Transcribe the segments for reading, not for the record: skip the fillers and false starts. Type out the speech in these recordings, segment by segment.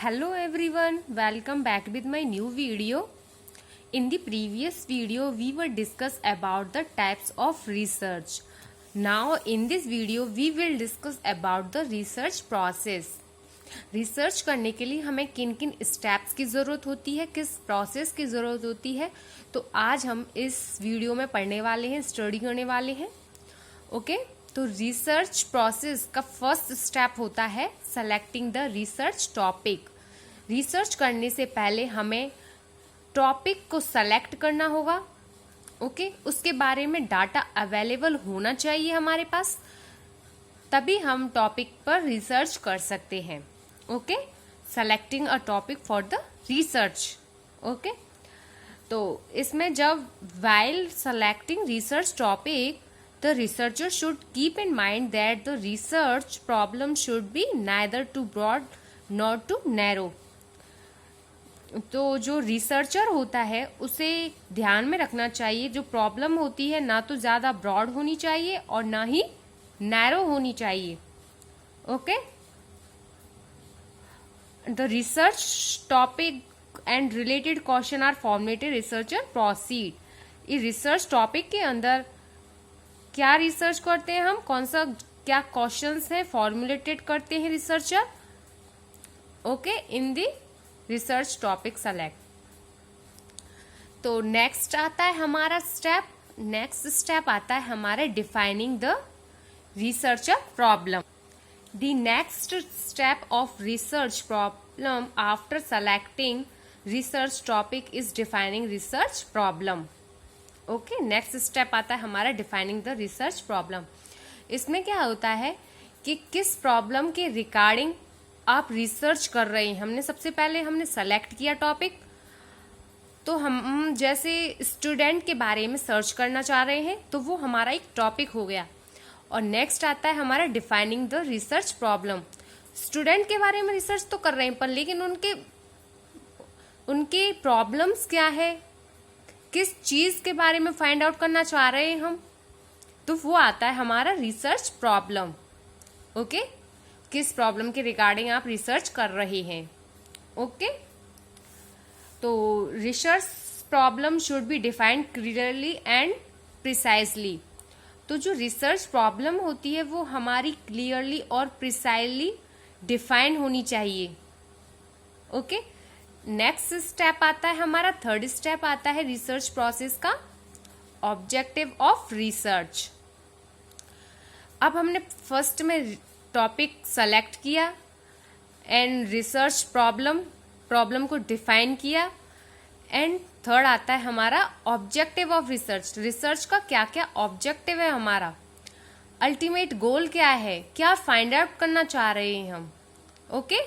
Hello everyone, welcome back with my new video. In the previous video, we were discuss about the types of research. Now in this video, we will discuss about the research process. Research करने के लिए हमें किन किन steps की ज़रूरत होती है, किस प्रोसेस की ज़रूरत होती है, तो आज हम इस वीडियो में पढ़ने वाले हैं, स्टडी करने वाले हैं. ओके तो रिसर्च प्रोसेस का फर्स्ट स्टेप होता है selecting the research topic. Research करने से पहले हमें टॉपिक को सेलेक्ट करना होगा. ओके उसके बारे में डाटा अवेलेबल होना चाहिए हमारे पास, तभी हम टॉपिक पर रिसर्च कर सकते हैं. Okay selecting a topic for the research. Okay तो इसमें जब while selecting research topic, the researcher should keep in mind that the research problem should be neither too broad nor too narrow. तो जो researcher होता है उसे ध्यान में रखना चाहिए, जो प्रॉब्लम होती है ना तो ज़्यादा ब्रॉड होनी चाहिए और ना ही नैरो होनी चाहिए. Okay the research topic and related question are formulated. Researcher proceed. इस रिसर्च टॉपिक के अंदर क्या रिसर्च करते हैं हम, कौन सा क्या क्वेश्चंस हैं फॉर्मुलेटेड करते हैं researcher. Okay in the research topic select. तो नेक्स्ट आता है हमारा स्टेप. नेक्स्ट स्टेप आता है हमारा defining the researcher problem. The next step of research problem after selecting research topic is defining research problem. Okay, next step आता है हमारा defining the research problem. इसमें क्या होता है कि किस प्रॉब्लम के रिगार्डिंग आप रिसर्च कर रहे हैं. हमने सबसे पहले हमने सेलेक्ट किया टॉपिक, तो हम जैसे स्टूडेंट के बारे में सर्च करना चाह रहे हैं तो वो हमारा एक टॉपिक हो गया. और नेक्स्ट आता है हमारा defining the research problem. Student के बारे में रिसर्च तो कर रहे हैं पर लेकिन उनके प्रॉब्लम्स क्या है, किस चीज के बारे में फाइंड आउट करना चाह रहे हैं हम, तो वो आता है हमारा रिसर्च प्रॉब्लम. ओके किस प्रॉब्लम के रिगार्डिंग आप रिसर्च कर रहे हैं. ओके तो research problem should be defined clearly and precisely. तो जो रिसर्च प्रॉब्लम होती है वो हमारी क्लियरली और प्रिसाइजली डिफाइन होनी चाहिए. ओके नेक्स्ट स्टेप आता है हमारा थर्ड स्टेप आता है रिसर्च प्रोसेस का ऑब्जेक्टिव ऑफ रिसर्च. अब हमने फर्स्ट में टॉपिक सेलेक्ट किया एंड रिसर्च प्रॉब्लम को डिफाइन किया, एंड थर्ड आता है हमारा ऑब्जेक्टिव ऑफ रिसर्च. रिसर्च का क्या क्या ऑब्जेक्टिव है, हमारा अल्टीमेट गोल क्या है, क्या फाइंड आउट करना चाह रहे हैं हम. ओके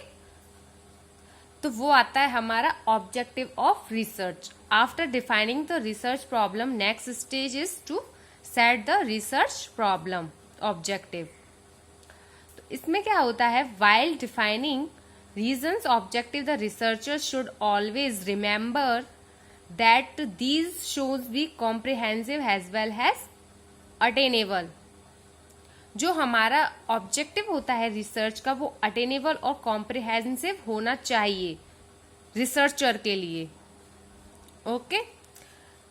तो वो आता है हमारा objective of research. After defining the research problem next stage is to set the research problem objective. तो इसमें क्या होता है, while defining reasons objective the researcher should always remember that these should be comprehensive as well as attainable. जो हमारा objective होता है research का वो अटेनेबल और कॉम्प्रिहेंसिव होना चाहिए रिसर्चर के लिए. ओके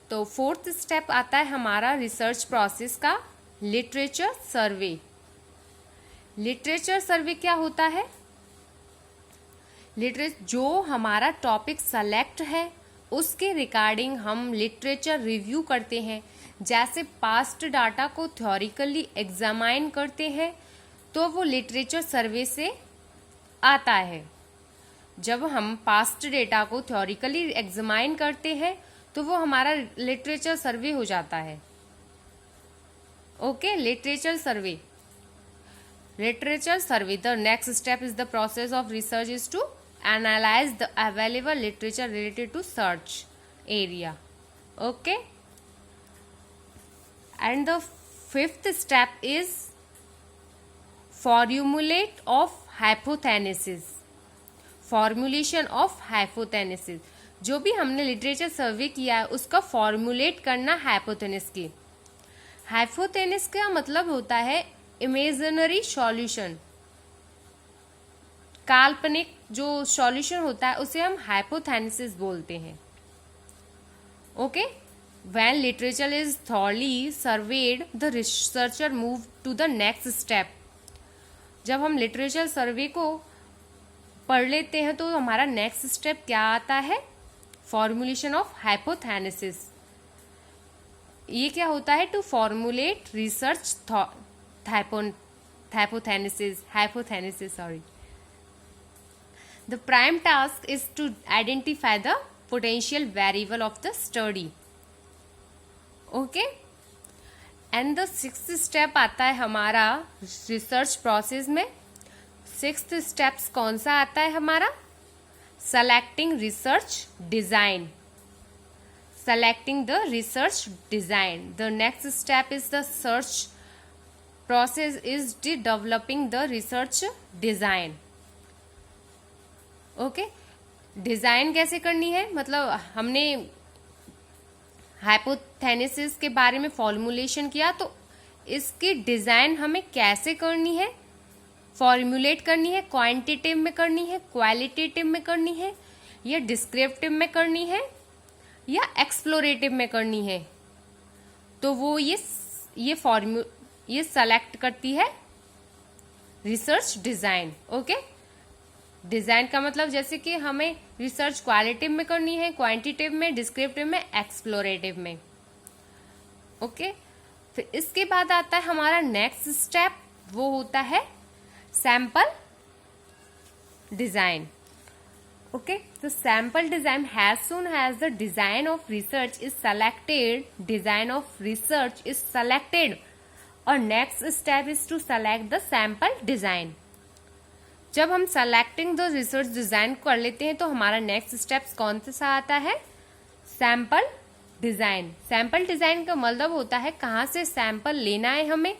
तो फोर्थ स्टेप आता है हमारा रिसर्च प्रोसेस का लिटरेचर सर्वे. लिटरेचर सर्वे क्या होता है, जो हमारा टॉपिक सेलेक्ट है उसके रिगार्डिंग हम लिटरेचर रिव्यू करते हैं. जैसे पास्ट डाटा को थ्योरिकली एग्जामाइन करते हैं तो वो लिटरेचर सर्वे से आता है. जब हम पास्ट डेटा को थ्योरिकली एग्जामाइन करते हैं तो वो हमारा लिटरेचर सर्वे हो जाता है. Okay literature survey. The next step is the process of research is to analyze the available literature related to search area. Okay and the fifth step is formulate of hypothesis. formulation of hypothesis. जो भी हमने literature सर्वे किया है उसका formulate करना hypothesis की. Hypothesis का मतलब होता है इमेजिनरी सॉल्यूशन. काल्पनिक जो सॉल्यूशन होता है उसे हम हाइपोथेसिस बोलते हैं। Okay, when literature is thoroughly surveyed the researcher move to the next step. जब हम लिटरेचर सर्वे को पढ़ लेते हैं तो हमारा नेक्स्ट स्टेप क्या आता है? Formulation of hypothesis. ये क्या होता है? To formulate research hypothesis, sorry. The prime task is to identify the potential variable of the study. Okay? And the sixth step आता है हमारा रिसर्च प्रोसेस में। सिक्स्थ स्टेप्स कौन सा आता है हमारा? Selecting research design. Selecting the research design. The next step is the search process is developing the research design. Okay, design कैसे करनी है? मतलब हमने हाइपोथेसिस के बारे में फॉर्मुलेशन किया, तो इसकी डिजाइन हमें कैसे करनी है? फॉर्मुलेट करनी है, क्वांटिटेटिव में करनी है, क्वालिटेटिव में करनी है, या डिस्क्रिप्टिव में करनी है, या एक्सप्लोरेटिव में करनी है? तो वो ये सेलेक्ट करती है रिसर्च डिजाइन। ओके, डिजाइन का मतलब जैसे कि हमें रिसर्च क्वालिटेटिव में करनी है, क्वांटिटेटिव में, डिस्क्रिप्टिव में, एक्सप्लोरेटिव में। ओके, फिर इसके बाद आता है हमारा नेक्स्ट स्टेप, वो होता है sample design. Okay, the sample design as soon as the design of research is selected, और next step is to select the sample design. जब हम selecting the research design कर लेते हैं तो हमारा next steps कौन सा आता है? sample design. sample design का मतलब होता है कहाँ से sample लेना है हमें,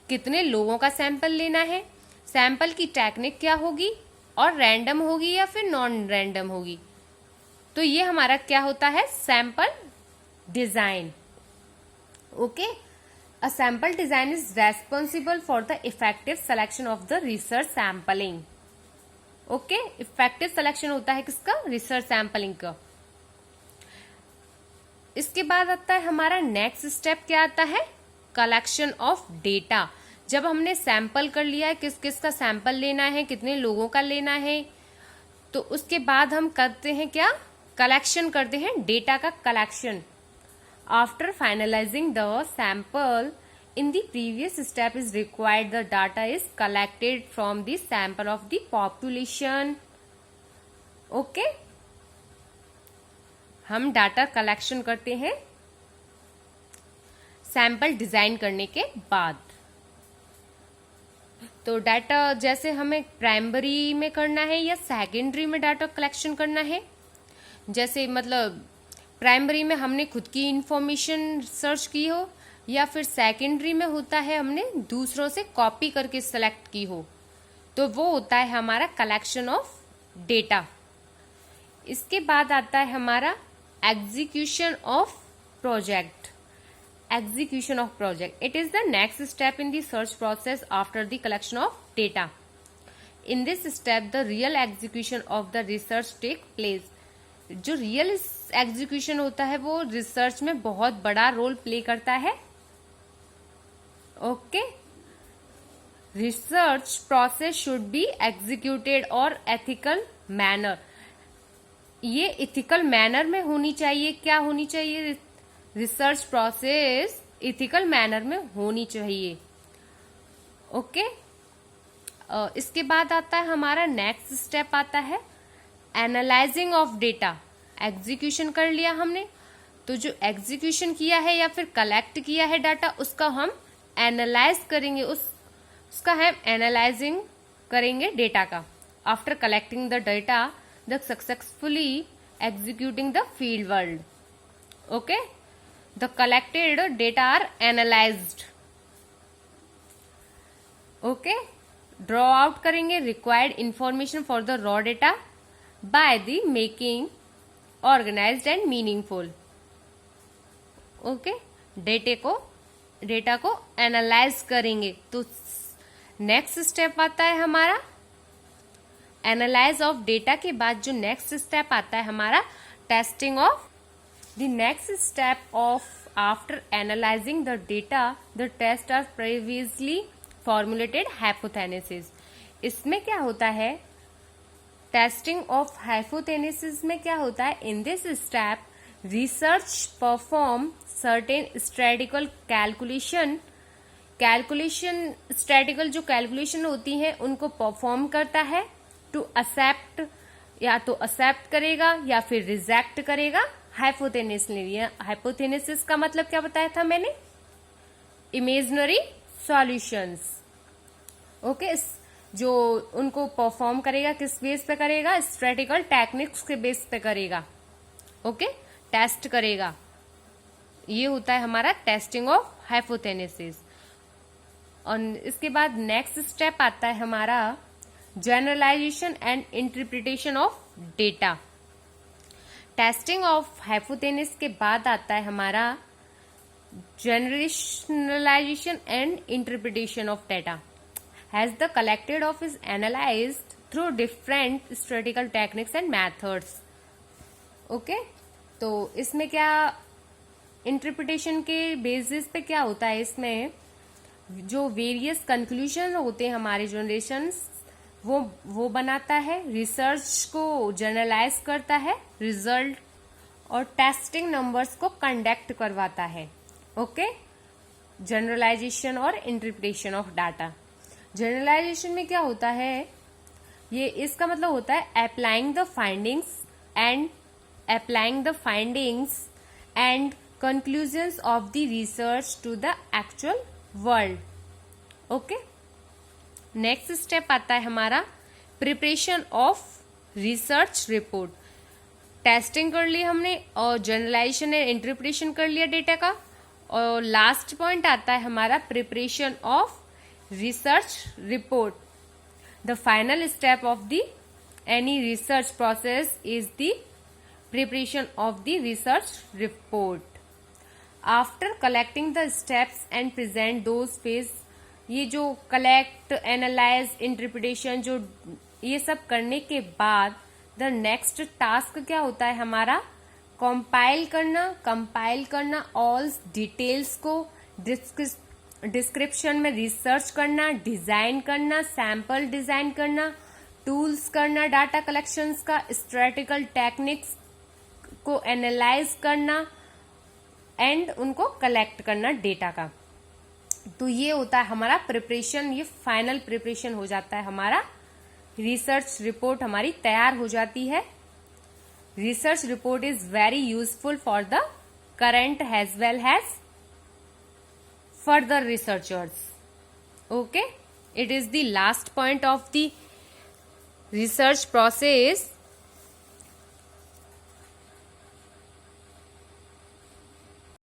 कितने लोगों का sample लेना है, sample की टेक्निक क्या होगी, और रैंडम होगी या फिर नॉन रैंडम होगी। तो ये हमारा क्या होता है? Sample design. Okay, a sample design is responsible for the effective selection of the research sampling. Okay, effective selection होता है किसका? रिसर्च सैंपलिंग का। इसके बाद आता है हमारा नेक्स्ट स्टेप, क्या आता है? Collection of data. जब हमने सैंपल कर लिया है, किस किस का सैंपल लेना है, कितने लोगों का लेना है, तो उसके बाद हम करते हैं क्या? कलेक्शन करते हैं, डेटा का collection. After finalizing the sample in the previous step is required the data is collected from the sample of the population. Okay, हम डाटा कलेक्शन करते हैं सैंपल डिजाइन करने के बाद। तो डाटा जैसे हमें प्राइमरी में करना है या सेकेंडरी में डाटा कलेक्शन करना है, जैसे मतलब प्राइमरी में हमने खुद की इंफॉर्मेशन सर्च की हो, या फिर सेकेंडरी में होता है हमने दूसरों से कॉपी करके सेलेक्ट की हो, तो वो होता है हमारा कलेक्शन ऑफ डेटा। इसके बाद आता है हमारा execution of project. Execution of project. It is the next step in the search process after the collection of data. In this step, the real execution of the research take place. जो real execution होता है वो research में बहुत बड़ा role play करता है। Okay, research process should be executed और एथिकल मैनर। ये इथिकल मैनर में होनी चाहिए। क्या होनी चाहिए? रिसर्च प्रोसेस इथिकल मैनर में होनी चाहिए। ओके, इसके बाद आता है हमारा नेक्स्ट स्टेप आता है एनालाइजिंग ऑफ डेटा। एग्जीक्यूशन कर लिया हमने, तो जो एग्जीक्यूशन किया है या फिर कलेक्ट किया है डाटा, उसका हम एनालाइज करेंगे, उसका हम एनालाइजिंग करेंगे डेटा का। After collecting the data, the successfully executing the field world. Okay, the collected data are analyzed. Okay, draw out करेंगे required information for the raw data by the making organized and meaningful. Okay, data को analyse करेंगे। तो next step आता है हमारा analyse of data के बाद जो नेक्स्ट स्टेप आता है हमारा testing of the next step of after analyzing the data the test are previously formulated hypothesis. इसमें क्या होता है, टेस्टिंग ऑफ हाइपोथेसिस में क्या होता है, in this step research perform certain statistical calculation statistical जो कैलकुलेशन होती है उनको परफॉर्म करता है टू एक्सेप्ट, या तो एक्सेप्ट करेगा या फिर रिजेक्ट करेगा हाइपोथेसिस। हाइपोथेसिस का मतलब क्या बताया था मैंने, इमेजिनरी सॉल्यूशंस। ओके, जो उनको परफॉर्म करेगा किस बेस पे करेगा, स्ट्रेटिकल टेक्निक्स के बेस पे करेगा। ओके, टेस्ट करेगा। ये होता है हमारा टेस्टिंग ऑफ हाइपोथेसिस। और इसके बाद नेक्स्ट स्टेप आता है हमारा generalization and interpretation of data. Testing of hypothesis के बाद आता है हमारा generalization and interpretation of data. Has the collected of is analyzed through different statistical techniques and methods. Okay, तो इसमें क्या इंटरप्रिटेशन के बेसिस पे क्या होता है, इसमें जो वेरियस कंक्लूजन होते हैं हमारे जनरेशंस वो बनाता है, रिसर्च को जनरलाइज करता है रिजल्ट, और टेस्टिंग नंबर्स को कंडक्ट करवाता है। ओके, जनरलाइजेशन और इंटरप्रिटेशन ऑफ डाटा। जनरलाइजेशन में क्या होता है, ये इसका मतलब होता है applying the findings and conclusions of the research to the actual world. Okay, next step आता है हमारा preparation of research report. Testing कर ली हमने और जनरलाइजेशन एंड इंटरप्रिटेशन कर लिया डेटा का, और लास्ट पॉइंट आता है हमारा preparation of research report. The final step of any research process is the preparation of the research report. After collecting the steps and present those phase, ये जो collect, analyze, interpretation जो ये सब करने के बाद the next task क्या होता है हमारा, compile करना all details को डिस्क्रिप्शन में रिसर्च करना, डिजाइन करना, सैंपल डिजाइन करना, टूल्स करना डाटा कलेक्शंस का, स्ट्रेटिकल टेक्निक्स को एनालाइज करना एंड उनको कलेक्ट करना डेटा का। तो ये होता है हमारा प्रिपरेशन, ये फाइनल प्रिपरेशन हो जाता है हमारा, रिसर्च रिपोर्ट हमारी तैयार हो जाती है। Research report is very useful for the current as well as further researchers. Okay, it is the last point of the research process.